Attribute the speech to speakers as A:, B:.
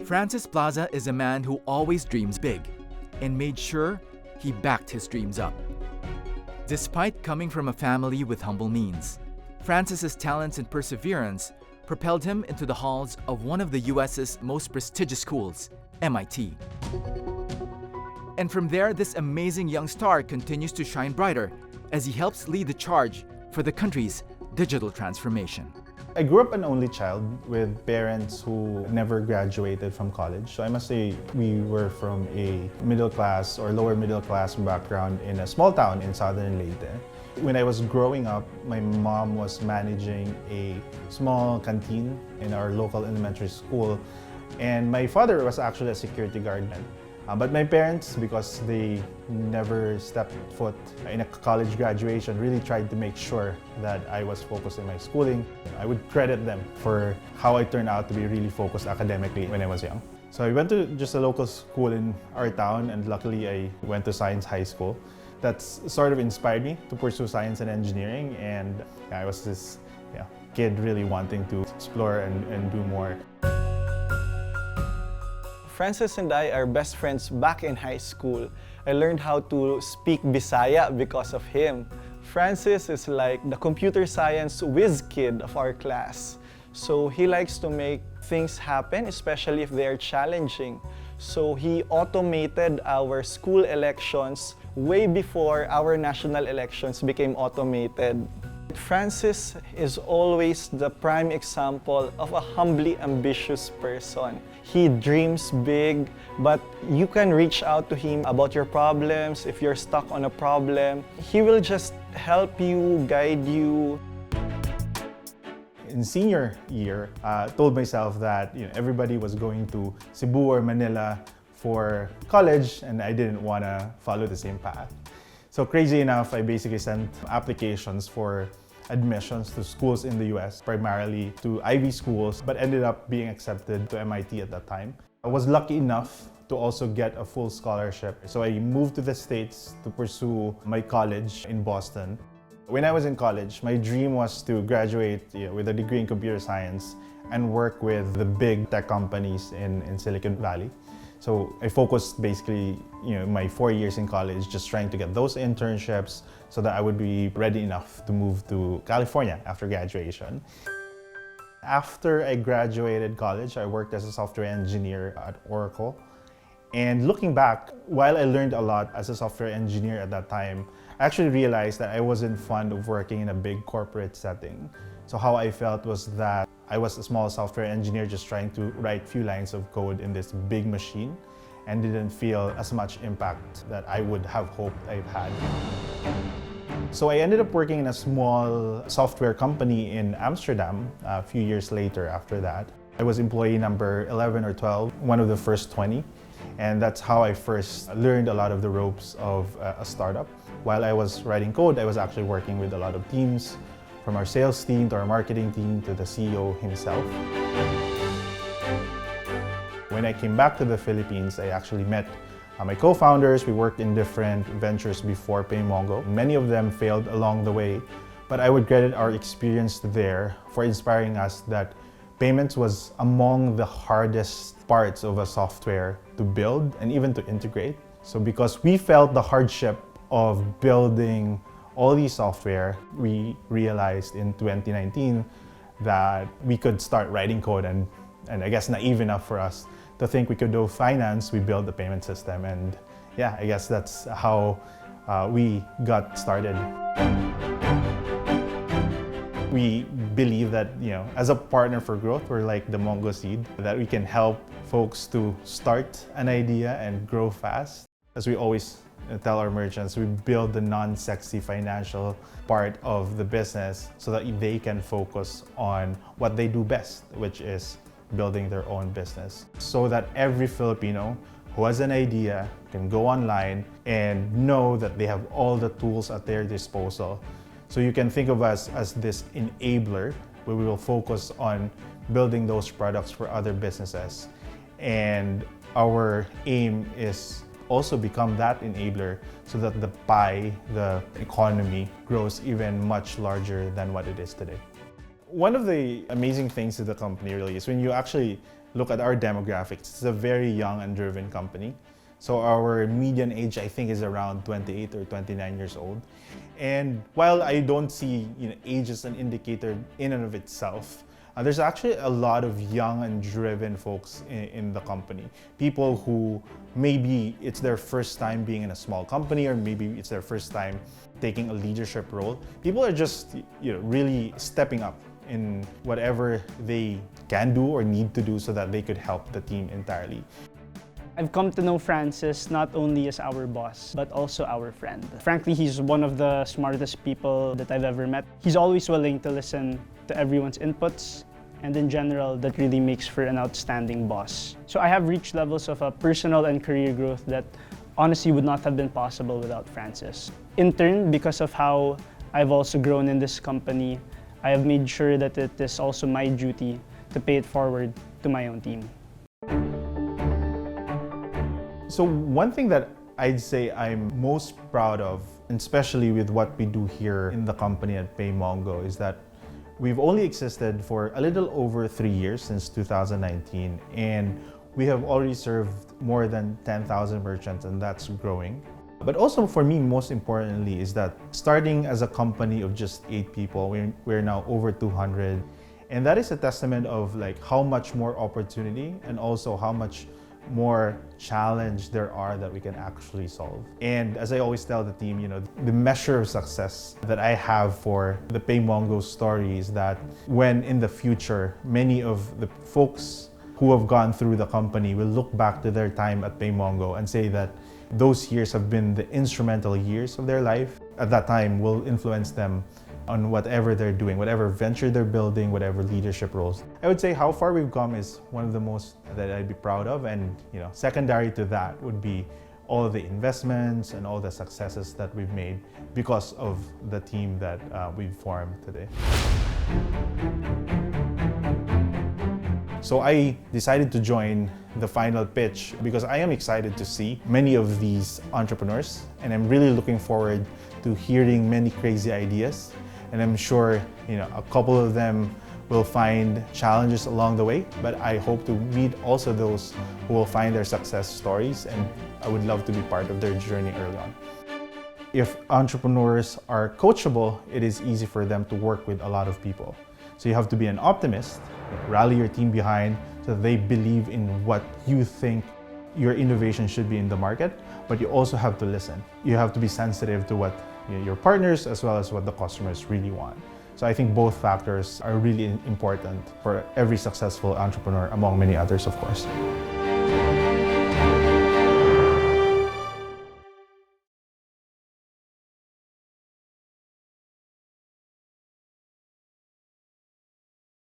A: Francis Plaza is a man who always dreams big and made sure he backed his dreams up. Despite coming from a family with humble means, Francis's talents and perseverance propelled him into the halls of one of the US's most prestigious schools, MIT. And from there, this amazing young star continues to shine brighter as he helps lead the charge for the country's digital transformation.
B: I grew up an only child with parents who never graduated from college. So I must say we were from a middle class or lower middle class background in a small town in southern Leyte. When I was growing up, my mom was managing a small canteen in our local elementary school, and my father was actually a security guard. But my parents, because they never stepped foot in a college graduation, really tried to make sure that I was focused in my schooling. I would credit them for how I turned out to be really focused academically when I was young. So I went to just a local school in our town, and luckily I went to Science High School. That's sort of inspired me to pursue science and engineering, and I was this kid really wanting to explore and do more.
C: Francis and I are best friends back in high school. I learned how to speak Bisaya because of him. Francis is like the computer science whiz kid of our class. So he likes to make things happen, especially if they are challenging. So he automated our school elections way before our national elections became automated. Francis is always the prime example of a humbly ambitious person. He dreams big, but you can reach out to him about your problems. If you're stuck on a problem, he will just help you, guide you.
B: In senior year, told myself that everybody was going to Cebu or Manila for college, and I didn't want to follow the same path. So crazy enough, I basically sent applications for admissions to schools in the US, primarily to Ivy schools, but ended up being accepted to MIT at that time. I was lucky enough to also get a full scholarship. So I moved to the States to pursue my college in Boston. When I was in college, my dream was to graduate with a degree in computer science and work with the big tech companies in Silicon Valley. So I focused basically, my 4 years in college just trying to get those internships so that I would be ready enough to move to California after graduation. After I graduated college, I worked as a software engineer at Oracle. And looking back, while I learned a lot as a software engineer at that time, I actually realized that I wasn't fond of working in a big corporate setting. So how I felt was that I was a small software engineer just trying to write few lines of code in this big machine and didn't feel as much impact that I would have hoped I've had. So I ended up working in a small software company in Amsterdam a few years later after that. I was employee number 11 or 12, one of the first 20. And that's how I first learned a lot of the ropes of a startup. While I was writing code, I was actually working with a lot of teams, from our sales team to our marketing team to the CEO himself. When I came back to the Philippines, I actually met my co-founders. We worked in different ventures before Paymongo. Many of them failed along the way, but I would credit our experience there for inspiring us that payments was among the hardest parts of a software to build and even to integrate. So because we felt the hardship of building all these software, we realized in 2019 that we could start writing code, and I guess naive enough for us to think we could do finance, we built the payment system, and I guess that's how we got started. We believe that, as a partner for growth, we're like the Mongo seed, that we can help folks to start an idea and grow fast. As we always tell our merchants, we build the non-sexy financial part of the business so that they can focus on what they do best, which is building their own business. So that every Filipino who has an idea can go online and know that they have all the tools at their disposal. So you can think of us as this enabler where we will focus on building those products for other businesses. And our aim is also become that enabler so that the pie, the economy, grows even much larger than what it is today. One of the amazing things of the company really is when you actually look at our demographics, it's a very young and driven company. So our median age, I think, is around 28 or 29 years old. And while I don't see age as an indicator in and of itself, there's actually a lot of young and driven folks in the company. People who maybe it's their first time being in a small company, or maybe it's their first time taking a leadership role. People are just really stepping up in whatever they can do or need to do so that they could help the team entirely.
D: I've come to know Francis not only as our boss, but also our friend. Frankly, he's one of the smartest people that I've ever met. He's always willing to listen to everyone's inputs, and in general, that really makes for an outstanding boss. So I have reached levels of personal and career growth that honestly would not have been possible without Francis. In turn, because of how I've also grown in this company, I have made sure that it is also my duty to pay it forward to my own team.
B: So one thing that I'd say I'm most proud of, and especially with what we do here in the company at Paymongo, is that we've only existed for a little over 3 years, since 2019, and we have already served more than 10,000 merchants, and that's growing. But also for me, most importantly, is that starting as a company of just 8 people, we're now over 200. And that is a testament of how much more opportunity and also how much more challenge there are that we can actually solve. And as I always tell the team, the measure of success that I have for the Paymongo story is that when in the future, many of the folks who have gone through the company will look back to their time at Paymongo and say that those years have been the instrumental years of their life. At that time, will influence them on whatever they're doing, whatever venture they're building, whatever leadership roles. I would say how far we've come is one of the most that I'd be proud of, and secondary to that would be all of the investments and all the successes that we've made because of the team that we've formed today. So I decided to join the final pitch because I am excited to see many of these entrepreneurs, and I'm really looking forward to hearing many crazy ideas. And I'm sure a couple of them will find challenges along the way, but I hope to meet also those who will find their success stories, and I would love to be part of their journey early on. If entrepreneurs are coachable, it is easy for them to work with a lot of people. So you have to be an optimist, rally your team behind so that they believe in what you think your innovation should be in the market, but you also have to listen. You have to be sensitive to what your partners as well as what the customers really want. So I think both factors are really important for every successful entrepreneur, among many others, of course.